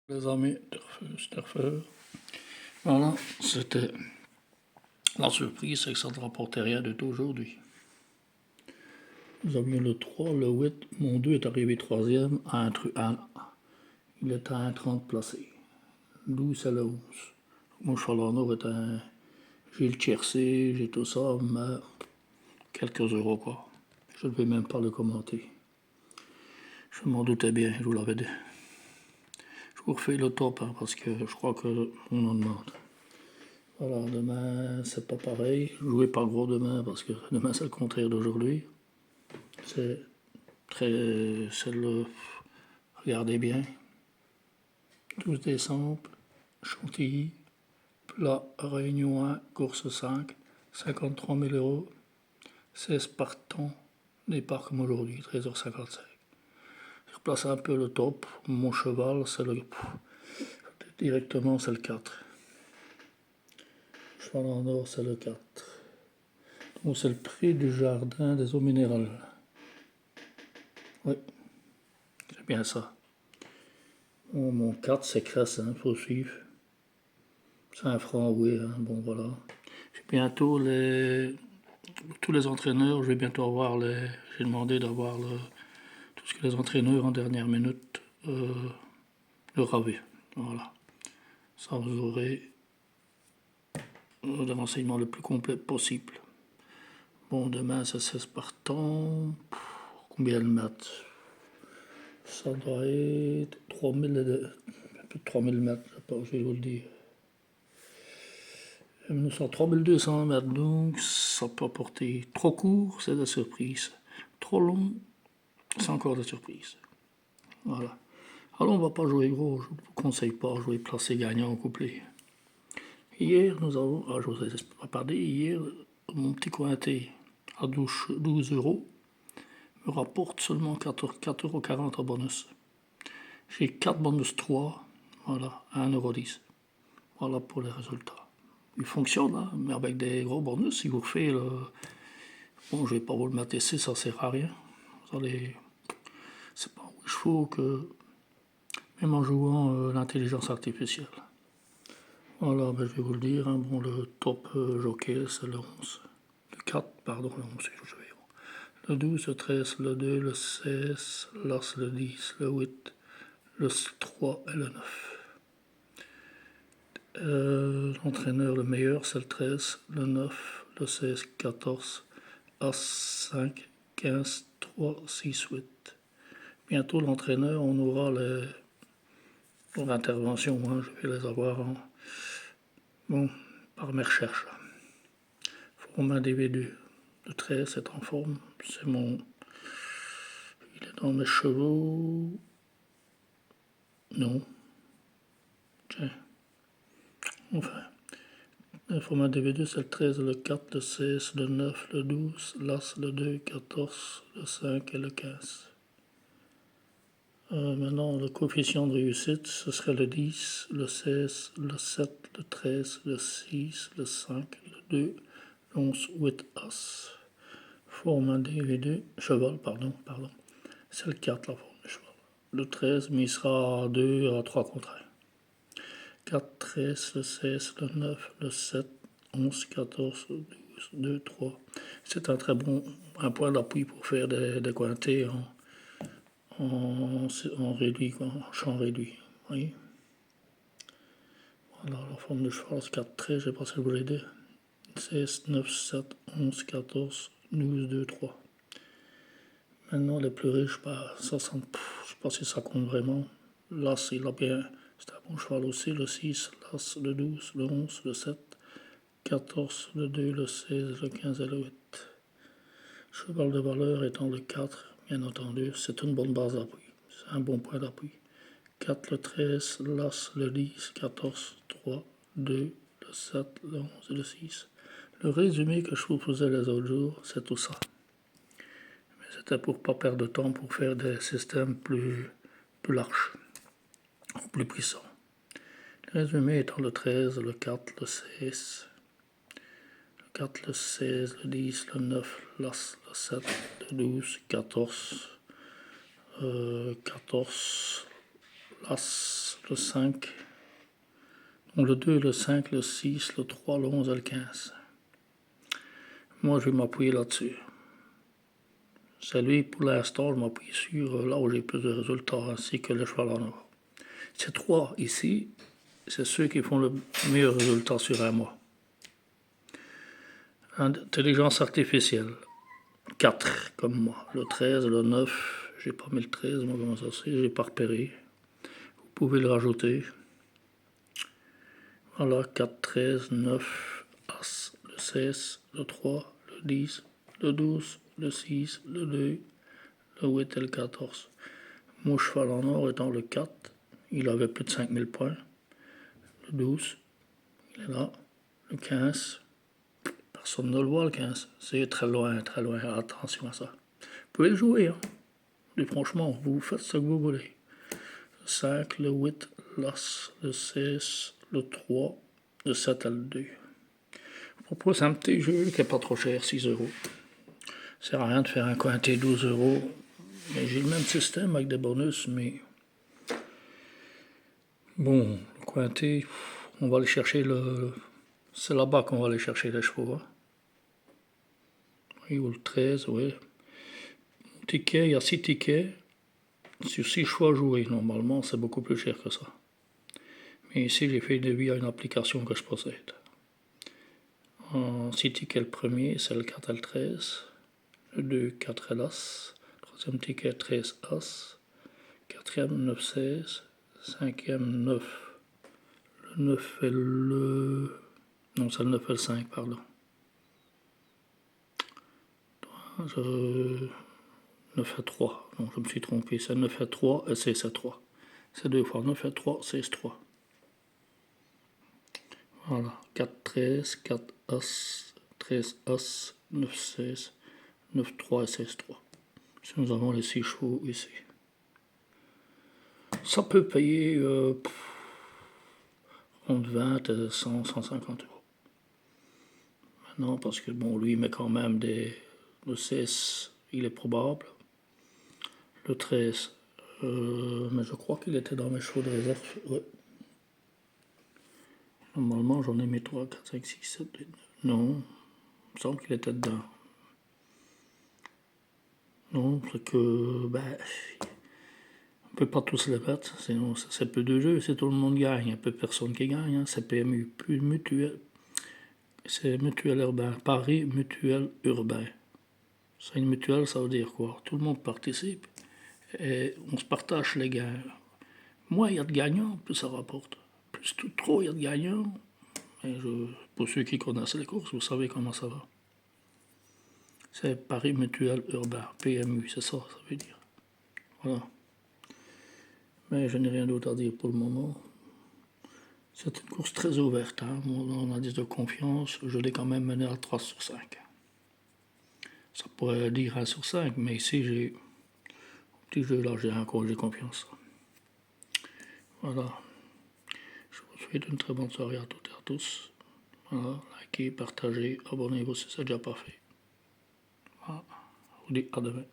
Les amis, Sterfeur. Voilà, c'était la surprise, c'est que ça ne rapportait rien de tout aujourd'hui. Nous avions le 3, le 8, mon 2 est arrivé troisième à il est à 1,30 placé. 12 c'est le 11. Mon cheval en or est un. J'ai le tiercé, j'ai tout ça, mais quelques euros quoi. Je ne vais même pas le commenter. Je m'en doutais bien, je vous l'avais dit. Je vous refais le top hein, parce que je crois qu'on en demande. Voilà, demain c'est pas pareil. Jouez pas gros demain parce que demain c'est le contraire d'aujourd'hui. C'est regardez bien. 12 décembre, Chantilly, plat Réunion 1, course 5, 53 000 euros, 16 partants, départ comme aujourd'hui, 13h55. Je replace un peu le top. Mon cheval, c'est directement c'est le 4. Cheval en or, c'est le 4. Donc c'est le prix du jardin des eaux minérales. Oui, c'est bien ça. Bon, mon 4, c'est crasse, il faut suivre. C'est un franc, oui, hein, bon voilà. J'ai bientôt tous les entraîneurs, je vais bientôt avoir j'ai demandé d'avoir tout ce que les entraîneurs en dernière minute le ravé. Voilà. Ça vous aurez le renseignement le plus complet possible. Bon, demain c'est 16 partants. Combien le mètres? Ça doit être 3000, un peu de 3000 mètres, je sais pas, je vais vous le dire. Nous sommes 3200 mètres, donc ça peut apporter trop court, c'est des surprises. Trop long, c'est encore des surprises. Voilà. Alors on va pas jouer gros, je ne vous conseille pas de jouer placé gagnant au couplet. Hier, nous avons, je vous ai pas parlé, hier, mon petit cointé à 12 euros me rapporte seulement 4,40 € en bonus. J'ai 4 bonus 3, voilà, à 1,10 €. Voilà pour les résultats. Il fonctionne, hein, mais avec des gros bonus, il vous fait le. Bon, je vais pas vous le mettre ici, ça sert à rien. Vous allez. C'est pas où il faut que. Même en jouant l'intelligence artificielle. Voilà, ben, je vais vous le dire, hein, bon, le top jockey, c'est le 11. Le 4, pardon, le 11, je vais. Le 12, le 13, le 2, le 16, l'As, le 10, le 8, le 3 et le 9. L'entraîneur, le meilleur, c'est le 13, le 9, le 16, 14, As, 5, 15, 3, 6, 8. Bientôt, l'entraîneur, on aura pour l'intervention, hein, je vais les avoir bon, par mes recherches. Forme individu. Le 13 est en forme, c'est mon. Il est dans mes chevaux. Non. Tiens. Enfin. Le format individu, c'est le 13, le 4, le 16, le 9, le 12, l'As, le 2, 14, le 5 et le 15. Maintenant, le coefficient de réussite, ce serait le 10, le 16, le 7, le 13, le 6, le 5, le 2, le 11, 8, As. Forme individu, cheval, pardon. C'est le 4, la forme du cheval. Le 13, mais il sera à 2 à 3 contre 1. 4, 13, le 16, le 9, le 7, 11, 14, 12, 2, 3. C'est un très bon point d'appui pour faire des quintés en réduit, en champ réduit. Voyez. Voilà la forme de cheval, 4, 13, je ne sais pas si vous l'aider. 16, 9, 7, 11, 14, 12, 2, 3. Maintenant, les plus riches, bah, ça sent, je ne sais pas si ça compte vraiment. L'As, il a bien, c'est un bon cheval aussi. Le 6, l'As, le 12, le 11, le 7, 14, le 2, le 16, le 15 et le 8. Cheval de valeur étant le 4, bien entendu, c'est une bonne base d'appui. C'est un bon point d'appui. 4, le 13, l'As, le 10, 14, 3, 2, le 7, le 11 et le 6. Le résumé que je vous faisais les autres jours, c'est tout ça. C'était pour ne pas perdre de temps pour faire des systèmes plus larges, plus puissants. Le résumé étant le 13, le 4, le 16, le 4, le 16, le 10, le 9, l'As, le 7, le 12, 14, 14, l'As, le 5, donc le 2, le 5, le 6, le 3, le 11 et le 15. Moi, je vais m'appuyer là-dessus. C'est lui, pour l'instant, je m'appuie sur là où j'ai plus de résultats, ainsi que le cheval en or. Ces trois ici, c'est ceux qui font le meilleur résultat sur un mois. Intelligence artificielle, 4 comme moi. Le 13, le 9, j'ai pas mis le 13, moi comment ça c'est, j'ai pas repéré. Vous pouvez le rajouter. Voilà, 4, 13, 9, As, le 16, le 3, le 10, le 12, le 6, le 2, le 8 et le 14. Mon cheval en or étant le 4, il avait plus de 5000 points. Le 12, il est là. Le 15, personne ne le voit le 15. C'est très loin, attention à ça. Vous pouvez le jouer, hein. Et franchement, vous faites ce que vous voulez. Le 5, le 8, l'As, le 16, le 3, le 7 et le 2. Je propose un petit jeu qui n'est pas trop cher, 6 €. Ça sert à rien de faire un cointé 12 €. Mais j'ai le même système avec des bonus, mais bon, le cointé, on va aller chercher le. C'est là-bas qu'on va aller chercher les chevaux. Hein. Oui, ou le 13, oui. Mon ticket, il y a 6 tickets. Sur 6 choix joués, normalement, c'est beaucoup plus cher que ça. Mais ici, j'ai fait via une application que je possède. En 6 tickets, le premier, c'est le 4 et le 13. Le 2, 4 et l'As. Troisième ticket, 13 As. Quatrième, 9, 16. Cinquième, 9. Le 9 et le. Non, c'est le 9 et le 5, pardon. 9 et 3. Non, je me suis trompé. C'est 9 et 3 et 16 et 3. C'est 2 fois 9 et 3, 16, 3. Voilà. 4, 13, 4 As, 13 As, 9, 16, 9, 3 et 16, 3. Si nous avons les 6 chevaux ici. Ça peut payer entre 20 et 100, 150 €. Maintenant, parce que bon, lui, il met quand même des. Le 16, il est probable. Le 13, mais je crois qu'il était dans mes chevaux de réserve. Ouais. Normalement, j'en ai mis 3, 4, 5, 6, 7, 8, 9. Non, il me semble qu'il était dedans. Non, c'est que. Ben, on ne peut pas tous les mettre, sinon c'est peu de jeu, si tout le monde gagne, il n'y a peu personne qui gagne. Hein. C'est PMU, plus mutuel. C'est mutuel urbain, Paris mutuel urbain. C'est une mutuelle, ça veut dire quoi? Tout le monde participe et on se partage les gains. Moins il y a de gagnants, plus ça rapporte. Plus trop il y a de gagnants. Et pour ceux qui connaissent les courses, vous savez comment ça va. C'est Paris mutuel urbain, PMU, c'est ça, ça veut dire. Voilà. Mais je n'ai rien d'autre à dire pour le moment. C'est une course très ouverte. Hein. Mon indice de confiance, je l'ai quand même mené à 3 sur 5. Ça pourrait dire 1 sur 5, mais ici, j'ai un petit jeu là, j'ai confiance. Voilà. Je vous souhaite une très bonne soirée à toutes et à tous. Voilà. Likez, partagez, abonnez-vous si ce n'est déjà pas fait. Voilà. Je vous dis à demain.